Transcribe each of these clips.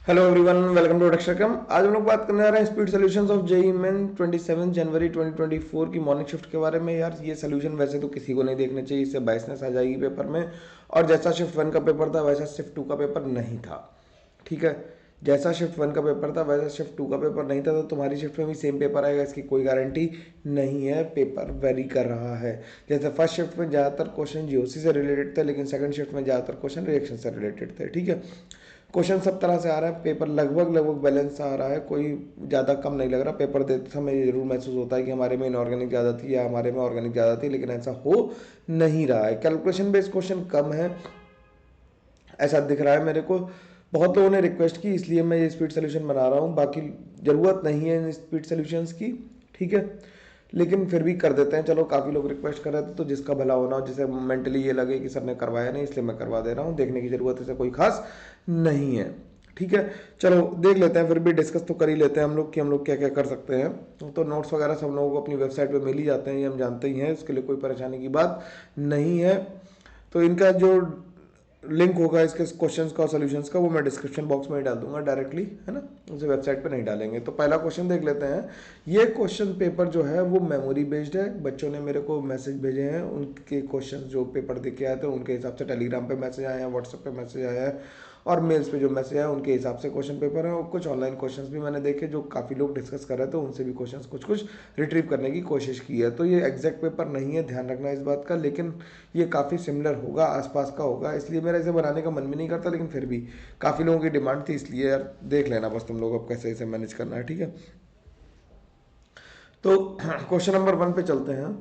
Hello everyone, welcome to अक्षरकम। आज हम लोग बात करने जा रहे हैं speed solutions of JEE main 27 जनवरी 2024 की मॉर्निंग शिफ्ट के बारे में। यार ये सॉल्यूशन वैसे तो किसी को नहीं देखने चाहिए, इससे बायसनेस आ जाएगी पेपर में। और जैसा शिफ्ट 1 का पेपर था वैसा शिफ्ट 2 का पेपर नहीं था। ठीक है, जैसा शिफ्ट 1 का पेपर था वैसा शिफ्ट 2 का पेपर नहीं था, तो तुम्हारी शिफ्ट में भी सेम पेपर आएगा, इसकी कोई गारंटी नहीं है। पेपर वेरी कर रहा है। जैसे फर्स्ट शिफ्ट में ज़्यादातर क्वेश्चन जीओसी से रिलेटेड थे, लेकिन सेकंड शिफ्ट में ज़्यादातर क्वेश्चन रिएक्शन से रिलेटेड थे। ठीक है, क्वेश्चन सब तरह से आ रहा है, पेपर लगभग लगभग बैलेंस आ रहा है, कोई ज़्यादा कम नहीं लग रहा। पेपर देते समय ये जरूर महसूस होता है कि हमारे में इनऑर्गेनिक ज़्यादा थी या हमारे में ऑर्गेनिक ज़्यादा थी, लेकिन ऐसा हो नहीं रहा है। कैलकुलेशन बेस्ड क्वेश्चन कम है, ऐसा दिख रहा है मेरे को। बहुत लोगों ने रिक्वेस्ट की, इसलिए मैं ये स्पीड सोल्यूशन बना रहा हूँ। बाकी ज़रूरत नहीं है इन स्पीड सोल्यूशंस की, ठीक है, लेकिन फिर भी कर देते हैं। चलो, काफ़ी लोग रिक्वेस्ट कर रहे थे, तो जिसका भला होना हो, जिसे मेंटली ये लगे कि सर ने करवाया नहीं इसलिए मैं करवा दे रहा हूँ, देखने की ज़रूरत इसे कोई खास नहीं है। ठीक है, चलो देख लेते हैं, फिर भी डिस्कस तो कर ही लेते हैं हम लोग कि हम लोग क्या क्या कर सकते हैं। तो नोट्स वगैरह सब लोगों को अपनी वेबसाइट पे मिल ही जाते हैं, ये हम जानते ही हैं, इसके लिए कोई परेशानी की बात नहीं है। तो इनका जो लिंक होगा इसके क्वेश्चंस का और सॉल्यूशंस का, वो मैं डिस्क्रिप्शन बॉक्स में ही डाल दूंगा डायरेक्टली, है ना, उसे वेबसाइट पे नहीं डालेंगे। तो पहला क्वेश्चन देख लेते हैं। ये क्वेश्चन पेपर जो है वो मेमोरी बेस्ड है। बच्चों ने मेरे को मैसेज भेजे हैं, उनके क्वेश्चन जो पेपर देख के आए थे उनके हिसाब से टेलीग्राम पे मैसेज आए हैं, व्हाट्सएप पे मैसेज आया है, और मेल्स पे जो मैसेज आया उनके हिसाब से क्वेश्चन पेपर है। और कुछ ऑनलाइन क्वेश्चंस भी मैंने देखे जो काफ़ी लोग डिस्कस कर रहे थे, उनसे भी क्वेश्चंस कुछ कुछ रिट्रीव करने की कोशिश की है। तो ये एग्जैक्ट पेपर नहीं है, ध्यान रखना इस बात का, लेकिन ये काफ़ी सिमिलर होगा, आसपास का होगा, इसलिए मेरा इसे बनाने का मन भी नहीं करता, लेकिन फिर भी काफ़ी लोगों की डिमांड थी, इसलिए यार देख लेना बस तुम लोग अब कैसे इसे मैनेज करना है। ठीक है, तो क्वेश्चन नंबर 1 पे चलते हैं।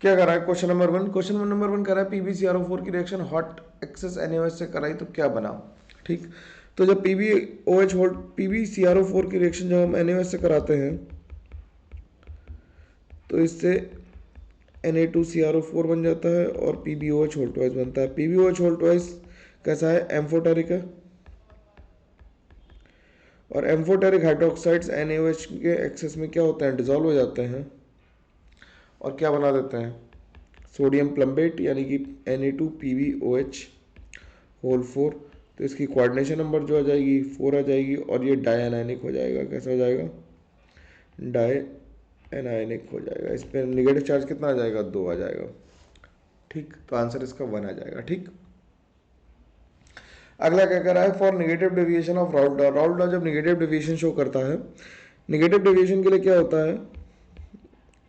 क्या कर रहा है क्वेश्चन नंबर 1? क्वेश्चन नंबर 1 कर रहा है PbCrO4 की रिएक्शन हॉट एक्सेस NaOH से कराई तो क्या बना। ठीक, तो जब PbOH होल्ड PbCrO4 की रिएक्शन जब हम NaOH से कराते हैं तो इससे Na2CrO4 बन जाता है और PbOH होल्ड ट्वाइस बनता है। PbOH होल्ड ट्वाइस कैसा है? एम्फोटेरिक है, और एम्फोटेरिक हाइड्रोक्साइड्स NaOH के एक्सेस में क्या होते हैं? डिजोल्व हो जाते हैं और क्या बना देते हैं? सोडियम प्लम्बेट, यानी कि Na2PbOH होल 4। तो इसकी कोऑर्डिनेशन नंबर जो आ जाएगी 4 आ जाएगी, और ये डायनाइनिक हो जाएगा। कैसा हो जाएगा? डाई एनायनिक हो जाएगा। इस पर निगेटिव चार्ज कितना आ जाएगा? 2 आ जाएगा। ठीक, तो आंसर इसका 1 आ जाएगा। ठीक, अगला क्या कर रहा है? For negative deviation of Raoult law. Raoult law जब निगेटिव डेविएशन शो करता है, निगेटिव डेविएशन के लिए क्या होता है?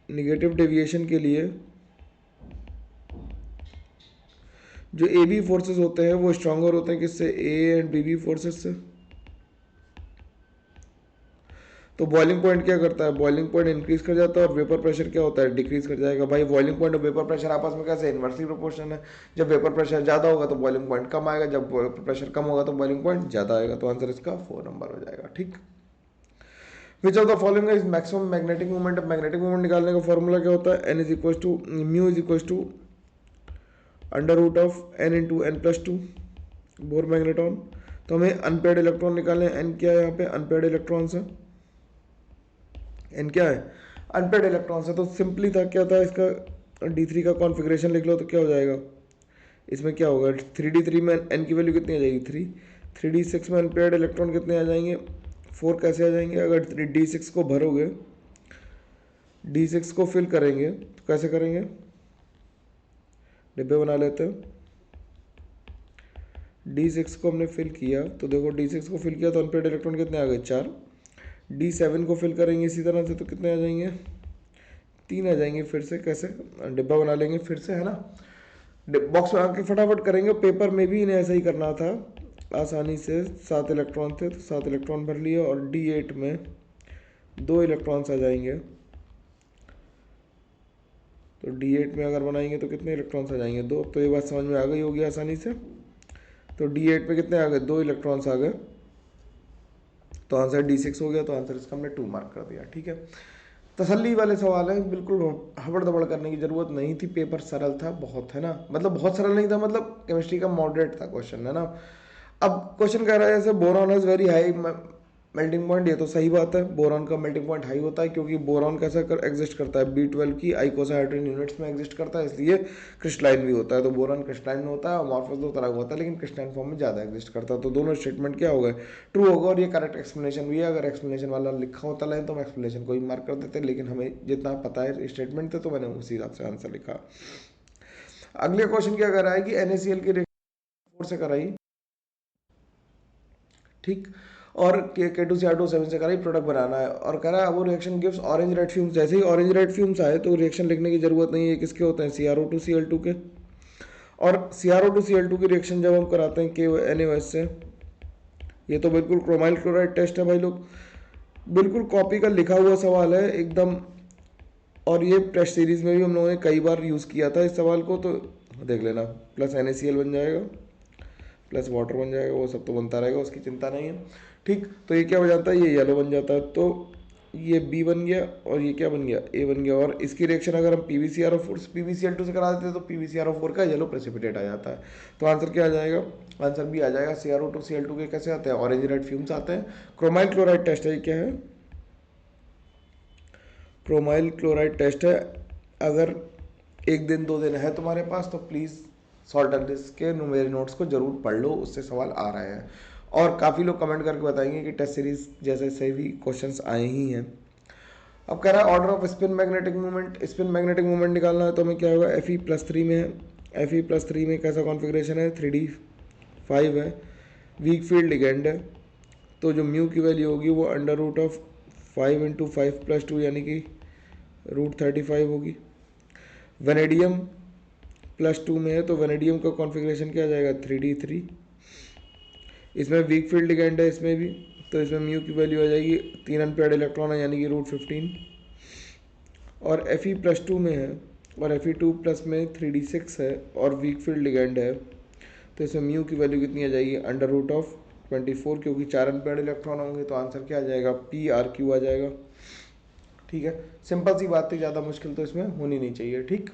निगेटिव डेविएशन के लिए जो ए बी फोर्सेस होते हैं वो स्ट्रांगर होते हैं किससे? ए एंड बी फोर्सेस से। तो बॉइलिंग पॉइंट क्या करता है? बॉइलिंग पॉइंट इंक्रीज कर जाता है, और वेपर प्रेशर क्या होता है? डिक्रीज कर जाएगा। भाई बॉइलिंग पॉइंट और वेपर प्रेशर आपस में कैसे? इन्वर्सली प्रोपोर्शनल है। जब वेपर प्रेशर ज़्यादा होगा तो बॉइलिंग पॉइंट कम आएगा, जब वेपर प्रेशर कम होगा तो बॉइलिंग पॉइंट ज़्यादा आएगा। तो आंसर इसका 4 नंबर हो जाएगा। ठीक, which of the following is maximum magnetic movement. अब मैग्नेटिक मूवमेंट निकालने का फॉर्मूला क्या होता है? N is equal to mu is equal to under root of N into N plus two Bohr magneton. तो हमें अनपेयर्ड इलेक्ट्रॉन निकालने हैं। एन क्या है यहाँ पे? अनपेयर्ड इलेक्ट्रॉन्स है। एन क्या है? अनपेयर्ड इलेक्ट्रॉन्स है। तो सिंपली था, क्या था इसका? D3 का कॉन्फ़िगरेशन लिख लो तो क्या हो जाएगा? इसमें क्या होगा? 3D3 में एन की वैल्यू कितनी आ जाएगी? 3। 3D6 में अनपेयर्ड इलेक्ट्रॉन कितने आ जाएंगे? 4। कैसे आ जाएंगे? अगर D6 को भरोगे, D6 को फिल करेंगे तो कैसे करेंगे? डिब्बे बना लेते हैं। D6 को हमने फिल किया तो देखो, D6 को फिल किया तो अनपेयर्ड इलेक्ट्रॉन कितने आ गए? 4। D7 को फिल करेंगे इसी तरह से तो कितने आ जाएंगे? 3 आ जाएंगे। फिर से कैसे? डिब्बा बना लेंगे फिर से, है ना। बॉक्स में आके फटाफट करेंगे। पेपर में भी इन्हें ऐसा ही करना था आसानी से। 7 इलेक्ट्रॉन थे तो 7 इलेक्ट्रॉन भर लिए, और D8 में 2 इलेक्ट्रॉन्स आ जाएंगे। तो D8 में अगर बनाएंगे तो कितने इलेक्ट्रॉन्स आ जाएंगे? 2। तो ये बात समझ में आ गई होगी आसानी से। तो D8 में कितने आ गए? 2 इलेक्ट्रॉन्स आ गए, तो आंसर D6 हो गया। तो आंसर इसका हमने 2 मार्क कर दिया। ठीक है, तसल्ली वाले सवाल हैं, बिल्कुल हबड़ दबड़ करने की जरूरत नहीं थी। पेपर सरल था बहुत, है ना, मतलब बहुत सरल नहीं था, मतलब केमिस्ट्री का मॉडरेट था क्वेश्चन, है ना। अब क्वेश्चन कह रहा है जैसे boron is very high melting point, ये तो सही बात है, बोरॉन का मेल्टिंग पॉइंट हाई होता है क्योंकि बोरॉन कैसा एग्जिस्ट करता है, B12 की आइकोसाहेड्रल यूनिट्स में एग्जिस्ट करता है, इसलिए क्रिस्टलाइन भी होता है। तो बोरॉन क्रिस्टलाइन होता है, अमॉर्फस दो तरह का होता है, लेकिन क्रिस्टलाइन फॉर्म में ज़्यादा एग्जिस्ट करता है। तो दोनों स्टेटमेंट क्या होगा, ट्रू होगा, और ये करेक्ट एक्सप्लेनेशन भी है। अगर एक्सप्लेनेशन वाला लिखा होता लाइन तो हम एक्सप्लेनेशन को ही मार्क कर देते, लेकिन हमें जितना पता है स्टेटमेंट थे तो मैंने उसी हिसाब से आंसर लिखा। अगले क्वेश्चन क्या कर रहा है कि NaCl की रिएक्शन से कराई, ठीक, और K2Cr2O7 से कराई, प्रोडक्ट बनाना है, और कह रहा है वो reaction gives orange red fumes. जैसे ही ऑरेंज रेड फ्यूम्स आए तो रिएक्शन लिखने की जरूरत नहीं है, किसके होते हैं, CrO2Cl2 के। और CrO2Cl2 की रिएक्शन जब हम कराते हैं KNaOH से, ये तो बिल्कुल क्रोमाइल क्लोराइड टेस्ट है भाई लोग, बिल्कुल कॉपी का लिखा हुआ सवाल है एकदम, और ये टेस्ट सीरीज में भी हम लोगों ने कई बार यूज़ किया था इस सवाल को, तो देख लेना। प्लस NaCl बन जाएगा, प्लस वाटर बन जाएगा, वो सब तो बनता रहेगा, उसकी चिंता नहीं है, ठीक। तो ये क्या हो जाता है, ये येलो बन जाता है, तो ये B बन गया, और ये क्या बन गया, A बन गया। और इसकी रिएक्शन अगर हम PbCl2 से करा देते हैं तो PbCr4 का येलो प्रेसिपिटेट आ जाता है। तो आंसर क्या आ जाएगा, आंसर भी आ जाएगा। CrO2Cl2 के कैसे आते हैं, ऑरेंज रेड फ्यूम्स आते हैं। क्रोमाइल क्लोराइड टेस्ट है, ये क्या है, क्रोमाइल क्लोराइड टेस्ट है। अगर एक दिन दो दिन है तुम्हारे पास तो प्लीज़ सॉल्ट एंड डिस्क के मेरे नोट्स को जरूर पढ़ लो, उससे सवाल आ रहे हैं। और काफ़ी लोग कमेंट करके बताएंगे कि टेस्ट सीरीज जैसे सभी क्वेश्चंस आए ही हैं। अब कह रहा है order off spin magnetic movement, spin magnetic movement निकालना है तो हमें क्या होगा, Fe+3 में है। Fe+3 में कैसा कॉन्फ़िगरेशन है, 3D5 है, वीक फील्ड लिगेंड है। तो जो म्यू की वैल्यू होगी वो √5 × 5+2 यानी कि √35 होगी। वेनेडियम +2 में है तो वेनेडियम का कॉन्फ़िगरेशन क्या आ जाएगा, 3D3। इसमें वीक फील्ड लिगेंड है इसमें भी, तो इसमें म्यू की वैल्यू आ जाएगी 3 अनपेयर्ड इलेक्ट्रॉन है यानी कि √15। और Fe+2 में है, और Fe2+ में 3D6 है और वीक फील्ड लिगेंड है, तो इसमें म्यू की वैल्यू कितनी आ जाएगी, √24, क्योंकि 4 अनपेयर्ड इलेक्ट्रॉन होंगे तो आंसर क्या आ जाएगा, PRQ आ जाएगा। ठीक है, सिंपल सी बात थी, ज़्यादा मुश्किल तो इसमें होनी नहीं चाहिए, ठीक।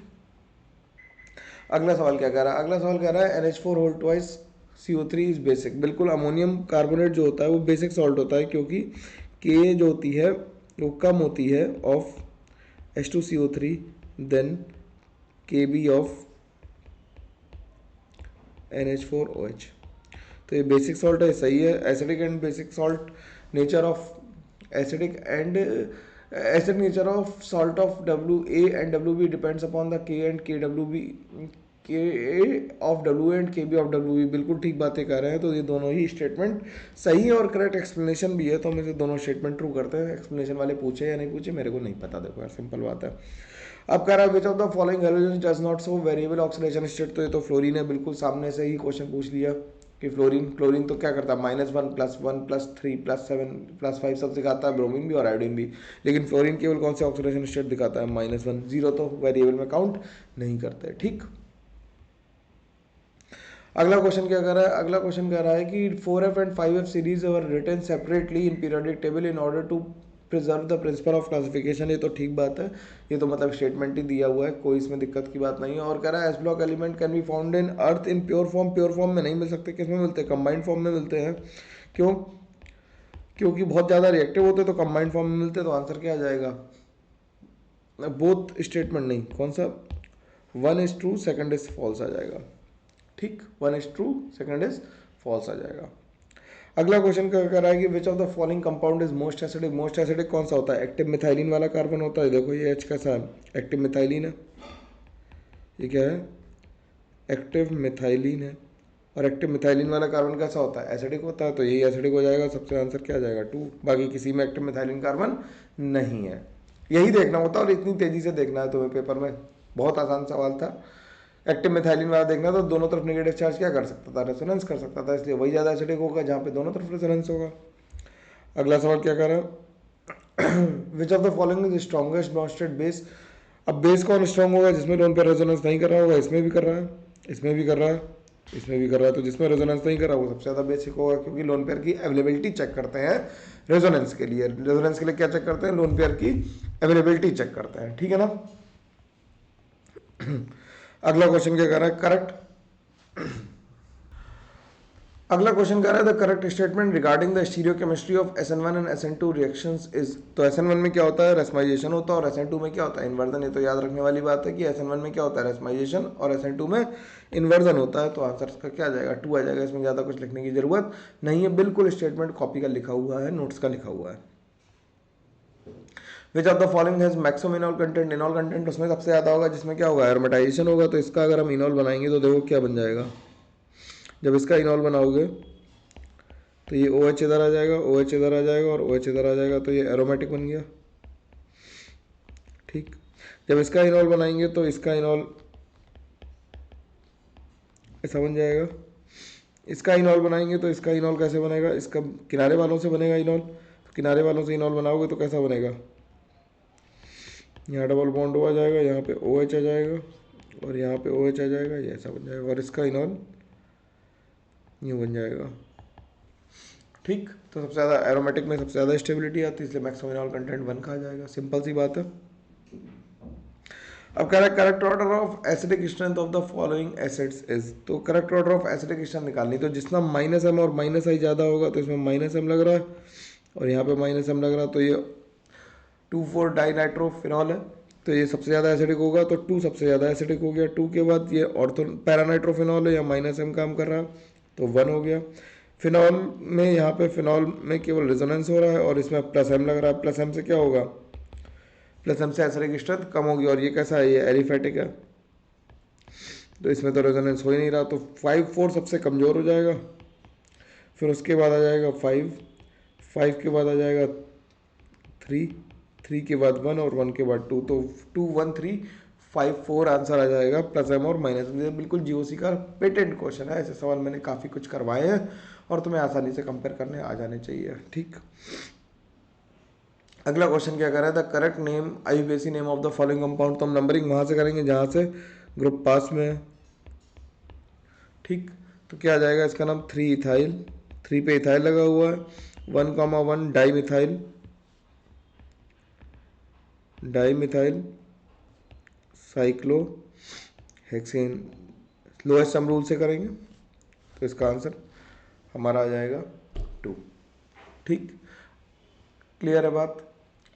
अगला सवाल क्या कह रहा है, अगला सवाल कह रहा है NH4 CO3 इज बेसिक। बिल्कुल, अमोनियम कार्बोनेट जो होता है वो बेसिक सॉल्ट होता है, क्योंकि Ka जो होती है वो कम होती है of H2CO3 then Kb of NH4OH। तो ये बेसिक सॉल्ट है, सही है। Acidic and basic salt, nature of acidic and acid nature of salt of WA and WB depends upon the K and KWB, Ka of W and Kb of WB। बिल्कुल ठीक बातें कर रहे हैं, तो ये दोनों ही स्टेटमेंट सही है और करेक्ट एक्सप्लेनेशन भी है, तो हम इसे दोनों स्टेटमेंट ट्रू करते हैं। एक्सप्लेनेशन वाले पूछे या नहीं पूछे मेरे को नहीं पता, देखो यार सिंपल बात है। अब कह रहा है which of the following halogens does not show variable oxidation state, तो ये तो फ्लोरीन है, बिल्कुल सामने से ही क्वेश्चन पूछ लिया कि फ्लोरीन तो क्या करता है, -1 +1 +3 +7 +5 सब दिखाता है, ब्रोमीन भी और आयोडीन भी, लेकिन फ्लोरीन केवल कौन से ऑक्सीडेशन स्टेट दिखाता है, -1, 0 तो वेरिएबल में काउंट नहीं करते, ठीक। अगला क्वेश्चन क्या कर रहा है, अगला क्वेश्चन कह रहा है कि 4F and 5F series were written separately in periodic table in order to preserve the principle of classification. ये तो ठीक बात है, ये तो मतलब स्टेटमेंट ही दिया हुआ है, कोई इसमें दिक्कत की बात नहीं है। और कह रहा है S block element can be found in earth in pure form, pure form में नहीं मिल सकते, किस में मिलते हैं, कंबाइंड फॉर्म में मिलते हैं। क्यों, क्योंकि बहुत ज़्यादा रिएक्टिव होते तो कंबाइंड फॉर्म में मिलते, तो आंसर क्या आ जाएगा, बोथ स्टेटमेंट नहीं, कौन सा, 1 इज ट्रू 2 इज फॉल्स आ जाएगा, ठीक। 1 इज ट्रू 2 इज फॉल्स आ जाएगा। अगला क्वेश्चन क्या कर रहा है कि विच of the following compound is most acidic. Most acidic कौन सा होता है, एक्टिव मिथाइलिन वाला कार्बन होता है, देखो ये H कैसा है, एक्टिव मिथाइलिन है, ये क्या है, एक्टिव मिथाइलिन है। और एक्टिव मिथाइलिन वाला कार्बन कैसा होता है, एसिडिक होता है, तो यही एसिडिक हो जाएगा, सबसे आंसर क्या आ जाएगा, 2। बाकी किसी में एक्टिव मिथाइलिन कार्बन नहीं है, यही देखना होता है, और इतनी तेजी से देखना है तुम्हें पेपर में, बहुत आसान सवाल था। एक्टिव मिथाइलिन वाला देखना तो दोनों तरफ नेगेटिव चार्ज क्या कर सकता था, रेजोनेंस कर सकता था, इसलिए वही ज़्यादा एसिडिक होगा जहाँ पे दोनों तरफ रेजोनेंस होगा। अगला सवाल क्या कर रहा है, which of the following is strongest nonstate base. अब बेस कौन स्ट्रॉन्ग होगा, जिसमें लोन पर रेजोनेंस नहीं कर रहा होगा, इसमें भी कर रहा है, इसमें भी कर रहा है, इसमें भी कर रहा है, तो जिसमें रेजोनेंस नहीं कर रहा वो सबसे ज़्यादा बेसिक होगा, क्योंकि लोन पेयर की अवेलेबिलिटी चेक करते हैं रेजोनेंस के लिए। रेजोनेंस के लिए क्या चेक करते हैं, लोन पेयर की अवेलेबिलिटी चेक करते हैं, ठीक है ना। अगला क्वेश्चन क्या कर रहा है, करेक्ट अगला क्वेश्चन कह रहा है the correct statement regarding the stereochemistry of SN1 and SN2 reactions is. तो SN1 में क्या होता है, रेस्माइजेशन होता है, और SN2 में क्या होता है, इन्वर्जन। ये तो याद रखने वाली बात है कि SN1 में क्या होता है, रेस्माइजेशन, और SN2 में इन्वर्जन होता है। तो आंसर इसका क्या आ जाएगा, 2 आ जाएगा। इसमें ज़्यादा कुछ लिखने की जरूरत नहीं है, बिल्कुल स्टेटमेंट कॉपी का लिखा हुआ है, नोट्स का लिखा हुआ है। Which of the following has maximum इनॉल content, इनॉल content उसमें सबसे ज़्यादा होगा जिसमें क्या होगा, एरोमेटाइजेशन होगा। तो इसका अगर हम इनॉल बनाएंगे तो देखो क्या बन जाएगा, जब इसका इनॉल बनाओगे तो ये OH इधर आ जाएगा, OH इधर आ जाएगा, और OH इधर आ जाएगा, तो ये एरोमेटिक बन गया। ठीक, जब इसका इनॉल बनाएंगे तो इसका इनॉल ऐसा बन जाएगा। इसका इनॉल बनाएंगे तो इसका इनॉल कैसे बनेगा, इसका किनारे वालों से बनेगा इनॉल। तो किनारे वालों से इनॉल बनाओगे तो कैसा बनेगा, यहाँ डबल बॉन्ड आ जाएगा, यहाँ पे OH आ जाएगा, और यहाँ पे OH आ जाएगा, ये ऐसा बन जाएगा, और इसका इनॉल यूँ बन जाएगा। ठीक, तो सबसे ज़्यादा एरोमेटिक में सबसे ज़्यादा स्टेबिलिटी आती है, इसलिए मैक्सिमम इनॉल कंटेंट 1 का आ जाएगा। सिंपल सी बात है। अब कह रहा है correct order of acidic strength of the following acids is. तो correct order of acidic strength निकालनी, तो जितना -M और -I ज़्यादा होगा तो इसमें -M लग रहा है, और यहाँ पे -M लग रहा है, तो ये 2,4 डाइनाइट्रोफिनॉल है। तो ये सबसे ज़्यादा एसिडिक होगा, तो 2 सबसे ज़्यादा एसिडिक हो गया। 2 के बाद ये ऑर्थो पैरानाइट्रोफिनॉल है, या -M काम कर रहा है, तो 1 हो गया। फिनॉल में यहाँ पे फिनॉल में केवल रेजोनेंस हो रहा है, और इसमें +M लग रहा है। +M से क्या होगा, +M से एसिडिक स्ट्रेंथ कम होगी, और ये कैसा है, ये एलिफेटिक है, तो इसमें तो रेजोनेंस हो ही नहीं रहा, तो 5,4 सबसे कमज़ोर हो जाएगा। फिर उसके बाद आ जाएगा 5, 5 के बाद आ जाएगा 3, 3 के बाद 1, और 1 के बाद 2, तो 2, 1, 3, 5, 4 आंसर आ जाएगा +M और -M। ये बिल्कुल GOC का पेटेंट क्वेश्चन है, ऐसे सवाल मैंने काफ़ी कुछ करवाए हैं, और तुम्हें आसानी से कंपेयर करने आ जाने चाहिए। ठीक, अगला क्वेश्चन क्या कर रहा है, the correct name IUPAC name of the following compound. तो हम नंबरिंग वहाँ से करेंगे जहाँ से ग्रुप पास में है। ठीक, तो क्या आ जाएगा, इसका नाम 3 इथाइल, 3 पे इथाइल लगा हुआ है, 1,1 di methyl, di methyl cyclo hexane. Lowest sum rule से करेंगे तो इसका आंसर हमारा आ जाएगा 2। ठीक, क्लियर है बात।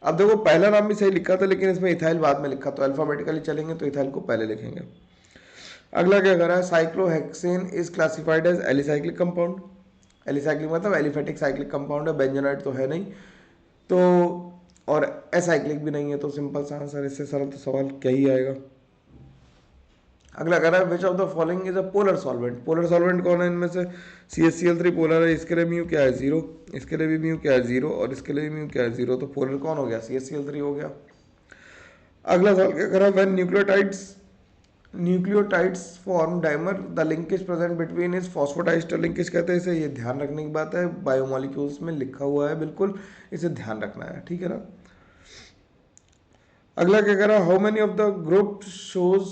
अब देखो पहला नाम भी सही लिखा था, लेकिन इसमें इथाइल बाद में लिखा, तो अल्फाबेटिकली चलेंगे तो इथाइल को पहले लिखेंगे। अगला क्या कर रहा है, cyclohexane is classified as alicyclic compound. Alicyclic मतलब एलिफेटिक साइक्लिक कंपाउंड है, बेंजोनाइट तो है नहीं, तो और एसाइक्लिक भी नहीं है, तो सिंपल सा आंसर, इससे सरल तो सवाल क्या ही आएगा। अगला कह रहा है which of the following is a polar solvent. Polar solvent कौन है इनमें से, CH_Cl3 पोलर है, इसके लिए म्यू क्या है 0, इसके लिए भी म्यू क्या है 0, और इसके लिए भी म्यू क्या है 0, तो पोलर कौन हो गया, CH_Cl3 हो गया। अगला सवाल क्या कह रहा है, when nucleotides form dimer the linkage present between is phosphodiester linkage कहते हैं इसे। ये ध्यान रखने की बात है, बायोमोलिक्यूल्स में लिखा हुआ है, बिल्कुल इसे ध्यान रखना है, ठीक है ना। अगला क्या कह रहा है, how many of the group shows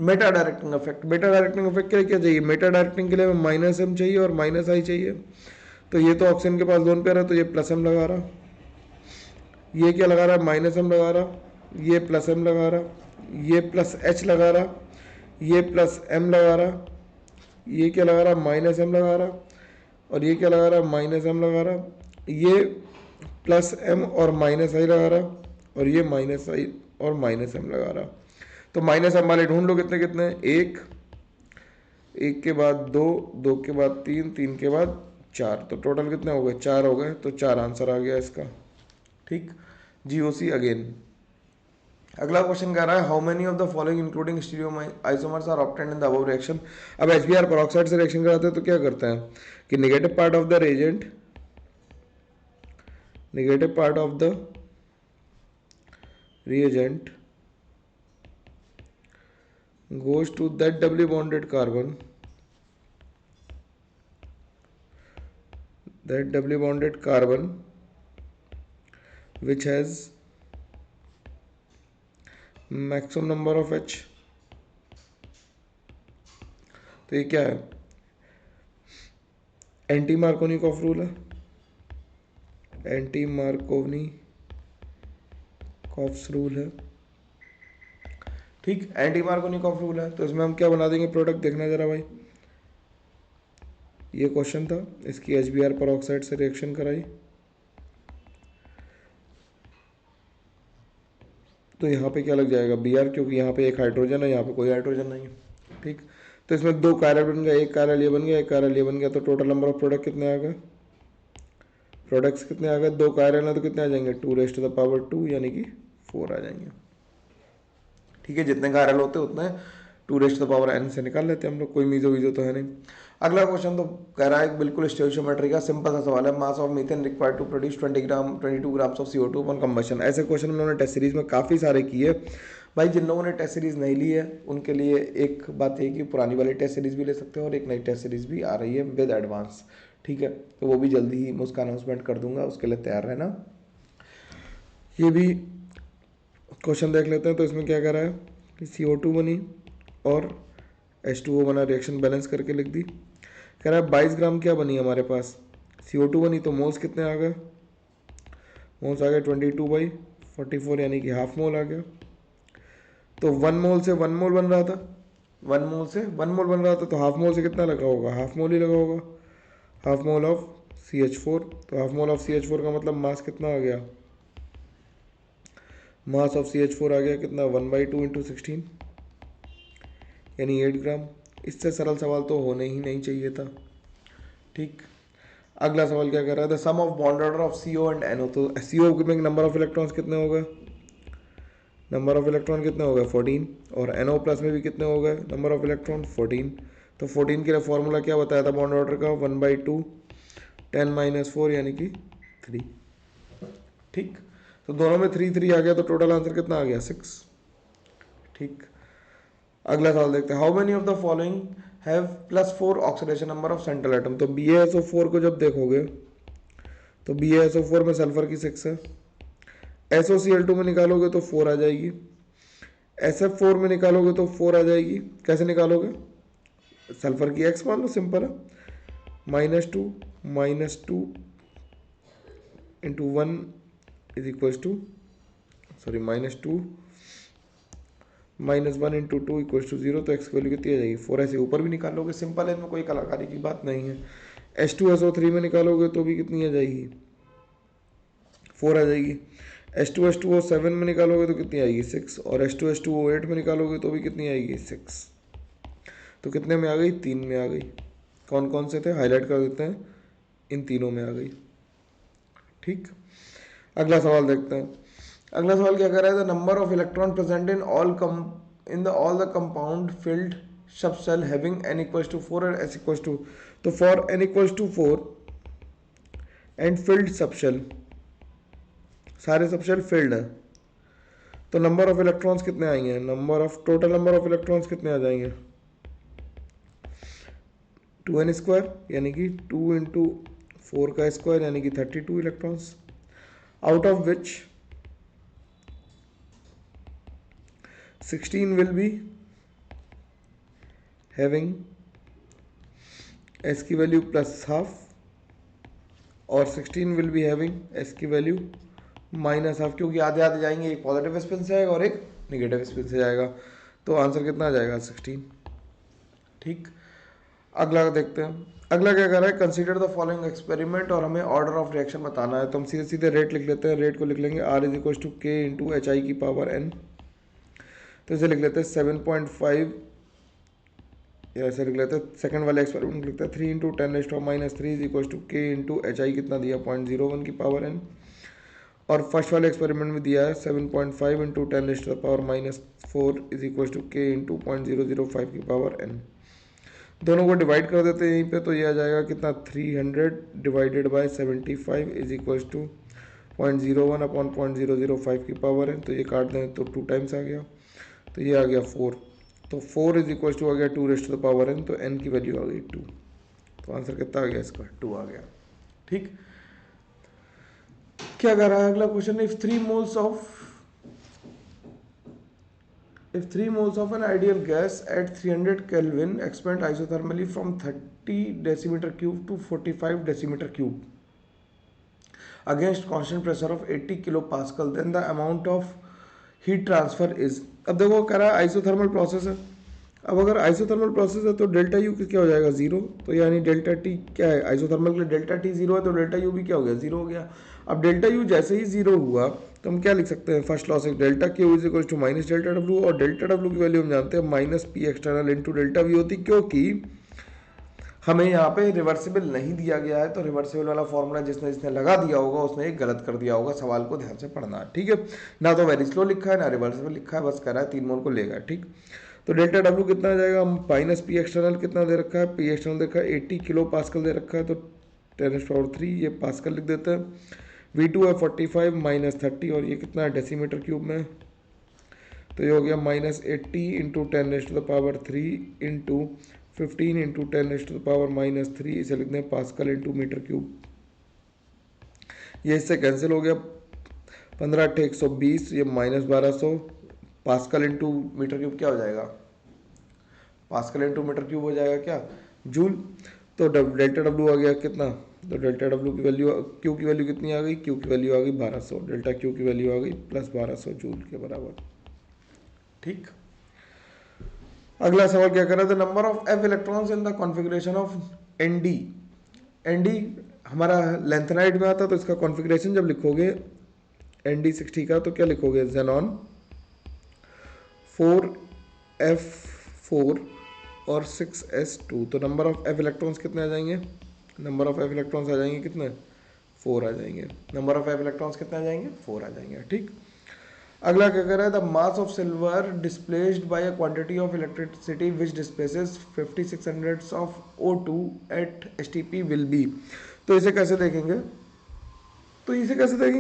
Meta directing effect. Meta directing effect के लिए क्या चाहिए, मेटा डायरेक्टिंग के लिए हमें -M चाहिए और -I चाहिए। तो ये तो ऑप्शन के पास लोन पेयर है, तो ये +M लगा रहा, ये क्या लगा रहा है, -M लगा रहा, ये +M लगा रहा, ये +H लगा रहा, ये +M लगा रहा, ये क्या लगा रहा, -M लगा रहा, और ये क्या लगा रहा, -M लगा रहा, ये +M और -I लगा रहा, और ये -I और -M लगा रहा। तो -M वाले ढूंढ लो कितने कितने, 1, 1 के बाद 2, 2 के बाद 3, 3 के बाद 4, तो टोटल कितने हो गए, 4 हो गए, तो 4 आंसर आ गया इसका। ठीक, GOC अगेन। अगला क्वेश्चन कह रहा है how many of the following including stereo isomers are obtained in the above reaction. अब HBr पेरोक्साइड से रिएक्शन कराते हैं तो क्या करते हैं कि negative part of the reagent, negative part of the reagent goes to that doubly bonded carbon, that doubly bonded carbon which has maximum number of H। तो ये क्या है, एंटी मार्कोनिकॉफ रूल है, एंटी मार्कोनिकॉफ्स रूल है। ठीक, anti Markovnikov rule है, तो इसमें हम क्या बना देंगे प्रोडक्ट, देखना जरा भाई, ये क्वेश्चन था, इसकी HBr पेरोक्साइड से रिएक्शन कराई तो यहाँ पे क्या लग जाएगा Br, क्योंकि यहाँ पे एक हाइड्रोजन है, यहाँ पे कोई हाइड्रोजन नहीं है। ठीक, तो इसमें दो कायरल बन गया, एक कायरल ये बन गया, एक कायरल ये बन गया, तो टोटल नंबर ऑफ प्रोडक्ट कितने आ गए, प्रोडक्ट्स कितने आ गए, दो कायरल है तो कितने आ जाएंगे 2⁻², यानी कि 4 आ जाएंगे। ठीक है, जितने कायरल होते हैं उतने 2⁻n से निकाल लेते हैं हम लोग, कोई मीजो वीजो तो है नहीं। अगला क्वेश्चन तो कह रहा है बिल्कुल स्टोइचियोमेट्री का सिंपल सा सवाल है, mass of methane required to produce 22 grams of CO2 upon combustion. ऐसे क्वेश्चन हमने टेस्ट सीरीज में काफ़ी सारे किए भाई। जिन लोगों ने टेस्ट सीरीज नहीं ली है उनके लिए एक बात है कि पुरानी वाली टेस्ट सीरीज भी ले सकते हैं और एक नई टेस्ट सीरीज भी आ रही है विद एडवांस। ठीक है, तो वो भी जल्दी ही मैं उसका अनाउंसमेंट कर दूंगा, उसके लिए तैयार रहना। ये भी क्वेश्चन देख लेते हैं। तो इसमें क्या कर रहा है कि CO2 बनी और H2O बना, रिएक्शन बैलेंस करके लिख दी। कह रहा है 22 ग्राम क्या बनी हमारे पास, CO2 बनी, तो मोल्स कितने आ गए, मोल्स आ गए 22/44, यानी कि हाफ मोल आ गया। तो 1 मोल से 1 मोल बन रहा था, 1 मोल से 1 मोल बन रहा था, तो हाफ मोल से कितना लगा होगा, हाफ मोल ही लगा होगा, हाफ मोल ऑफ CH4। तो हाफ मोल ऑफ CH4 का मतलब मास कितना आ गया, मास ऑफ CH4 आ गया कितना 1/2 इंटू 16, यानी 8 ग्राम। इससे सरल सवाल तो होने ही नहीं चाहिए था। ठीक, अगला सवाल क्या कर रहा था, sum of bond order of CO and NO। तो CO में नंबर ऑफ इलेक्ट्रॉन्स कितने हो गए, नंबर ऑफ इलेक्ट्रॉन कितने हो गए 14, और NO प्लस में भी कितने हो गए नंबर ऑफ इलेक्ट्रॉन 14। तो 14 के लिए फॉर्मूला क्या बताया था बॉन्ड ऑर्डर का, 1/2 10⁻4 यानी कि 3। ठीक, तो दोनों में 3 3 आ गया, तो टोटल आंसर कितना आ गया 6। ठीक, अगला सवाल देखते हैं, how many of the following have +4 oxidation number of central atom. तो BaSO4 को जब देखोगे तो BaSO4 में सल्फर की 6 है, SOCl2 में निकालोगे तो 4 आ जाएगी, SF4 में निकालोगे तो 4 आ जाएगी। कैसे निकालोगे, सल्फर की x मान लो, सिंपल है, -2 into 1 is equals to, sorry -2 -1 into 2 equals to 0। तो x की वैल्यू कितनी आ जाएगी 4। ऐसे ऊपर भी निकाल लोगे, सिंपल है, इसमें कोई कलाकारी की बात नहीं है। H2SO3 में निकालोगे तो भी कितनी आ जाएगी 4 आ जाएगी। H2H2O7 में निकालोगे तो कितनी आएगी 6, और H2H2O8 में निकालोगे तो भी कितनी आएगी 6। तो कितने में आ गई, 3 में आ गई। कौन कौन से थे हाईलाइट कर देते हैं, इन तीनों में आ गई। ठीक, अगला सवाल देखते हैं। अगला सवाल क्या कर रहा है, the number of electron present in all the compound filled subshell having n equals to 4 और s इक्वल्स टू। तो for n equals to 4 and filled subshell, सारे सब शेल फिल्ड है, तो नंबर ऑफ इलेक्ट्रॉन्स कितने आएंगे, total number of electrons कितने आ जाएंगे 2n², यानी कि 2 इंटू 4 का स्क्वायर, यानी कि 32 electrons, out of which 16 will be having s की वैल्यू +½ और 16 विल बी हैविंग s की वैल्यू -½ क्योंकि आधे आधे जाएंगे, एक पॉजिटिव स्पिन से जाएगा और एक निगेटिव स्पिन से जाएगा। तो आंसर कितना आ जाएगा 16। ठीक, अगला देखते हैं। अगला क्या कर रहा है, कंसीडर द फॉलोइंग एक्सपेरिमेंट, और हमें ऑर्डर ऑफ रिएक्शन बताना है। तो हम सीधे सीधे रेट लिख लेते हैं। रेट को लिख लेंगे R = K इंटू HI की पावर n। तो इसे लिख लेते हैं 7.5, या ऐसे लिख लेते हैं। सेकंड वाले एक्सपेरिमेंट लिखते हैं 3 इंटू 10⁻³ = K इंटू HI कितना दिया 0.01 की पावर n। और फर्स्ट वाले एक्सपेरिमेंट में दिया है 7.5 इंटू 10⁻⁴ = K इंटू 0.005 की पावर n। दोनों को डिवाइड कर देते हैं यहीं पे, तो ये आ जाएगा कितना 300 डिवाइडेड बाय 75 = 0.01 अपॉन 0.005 की पावर है। तो ये काट दें तो 2 टाइम्स आ गया, तो ये आ गया 4। तो 4 = आ गया 2⁻n, तो n की वैल्यू आ गई 2। तो आंसर कितना आ गया इसका 2 आ गया। ठीक, क्या कर रहा है अगला question, if 3 moles of an ideal gas at 300 Kelvin expand isothermally from 30 decimeter cube to 45 decimeter cube against constant pressure of 80 kilopascal, then the amount of heat transfer is। अब देखो कह रहा है आइसोथर्मल प्रोसेस है, अब अगर isothermal process है तो डेल्टा यू क्या हो जाएगा 0, तो यानी डेल्टा टी क्या है, आइसोथर्मल के लिए डेल्टा टी 0 है तो डेल्टा यू भी क्या हो गया 0 हो गया। अब डेल्टा यू जैसे ही 0 हुआ तो हम क्या लिख सकते हैं, फर्स्ट लॉ से delta Q is equal to minus delta W, और डेल्टा डब्ल्यू की वैल्यू हम जानते हैं minus P external into delta V होती, क्योंकि हमें यहाँ पे रिवर्सिबल नहीं दिया गया है, तो रिवर्सिबल वाला फॉर्मूला जिसने जिसने लगा दिया होगा उसने एक गलत कर दिया होगा, सवाल को ध्यान से पढ़ना है, ठीक है। ना तो वेरी स्लो लिखा है ना रिवर्सिबल लिखा है, बस कह रहा है 3 मोल को लेगा, ठीक। तो डेल्टा डब्ल्यू कितना आ जाएगा, माइनस पी एक्सटर्नल कितना दे रखा है, पी एक्सटर्नल देखा है 80 किलो पास्कल दे रखा है, तो 10⁻³ ये पास्कल लिख देते हैं। V2 है 45 माइनस 30 और ये कितना है डेसीमीटर क्यूब में, तो ये हो गया माइनस 80 इंटू 10⁻³ इंटू 15 इंटू 10⁻³ इसे लिखते हैं पास्कल इंटू मीटर क्यूब। ये इससे कैंसिल हो गया, 15×8 = 120, ये -1200 पास्कल इंटू मीटर क्यूब क्या हो जाएगा, पास्कल इंटू मीटर क्यूब हो जाएगा क्या, जूल। तो डेल्टा डब्ल्यू आ गया कितना, तो डेल्टा डब्ल्यू की वैल्यू, क्यू की वैल्यू कितनी आ गई, क्यू की वैल्यू आ गई 1200, डेल्टा क्यू की वैल्यू आ गई प्लस 1200 जूल के बराबर, ठीक। अगला सवाल क्या कर रहा था, number of F electrons in the configuration of ND. ND हमारा लेंथेनाइड में आता, तो इसका कॉन्फ़िगरेशन जब लिखोगे ND60 का तो क्या लिखोगे, जेनॉन 4F4 और 6S2। तो नंबर ऑफ एफ इलेक्ट्रॉन्स कितने आ जाएंगे, नंबर ऑफ एफ इलेक्ट्रॉन्स आ जाएंगे कितने, 4 आ जाएंगे, नंबर ऑफ एफ इलेक्ट्रॉन्स कितने आ जाएंगे, 4 आ जाएंगे, ठीक। अगला क्या कर रहा है, the mass of silver displaced by a quantity of electricity which displaces 5600 of O2 at STP will be. तो इसे कैसे देखेंगे,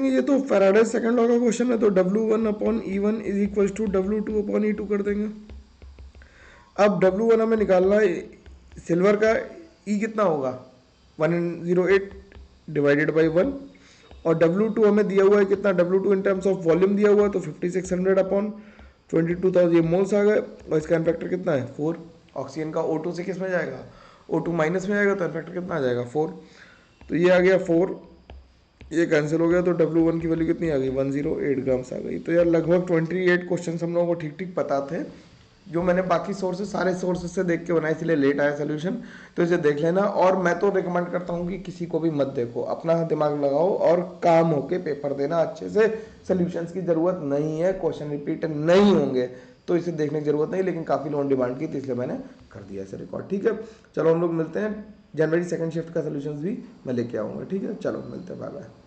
ये तो फैराडे सेकंड लॉ का क्वेश्चन है, तो W1/E1 is equal to W2/E2 कर देंगे। अब W1 हमें निकालना है, सिल्वर का E कितना होगा 108 डिवाइडेड बाई 1, और W2 हमें दिया हुआ है कितना, W2 in terms of volume दिया हुआ है तो 5600/22,000 ये मोल्स आ गए, और इसका इनफैक्टर कितना है 4। ऑक्सीजन का O2 से किस में जाएगा, O2 माइनस में जाएगा, तो इनफैक्टर कितना आ जाएगा 4, तो ये आ गया 4, ये कैंसिल हो गया, तो W1 की वैल्यू कितनी आ गई 108 ग्राम्स आ गई। तो यार लगभग 28 क्वेश्चन हम लोगों को ठीक ठीक पता थे, जो मैंने बाकी सोर्सेस सारे सोर्सेस से देख के बनाए, इसलिए लेट आया सोल्यूशन, तो इसे देख लेना। और मैं तो रिकमेंड करता हूँ कि किसी को भी मत देखो, अपना दिमाग लगाओ और काम होके पेपर देना अच्छे से। सोल्यूशंस की ज़रूरत नहीं है, क्वेश्चन रिपीट नहीं होंगे, तो इसे देखने की जरूरत नहीं, लेकिन काफ़ी लोगों ने डिमांड की तो इसलिए मैंने कर दिया इसे रिकॉर्ड, ठीक है। चलो हम लोग मिलते हैं, जनवरी सेकंड शिफ्ट का सोल्यूशंस भी मैं लेके आऊँगा, ठीक है। चलो मिलते हैं, बाय बाय।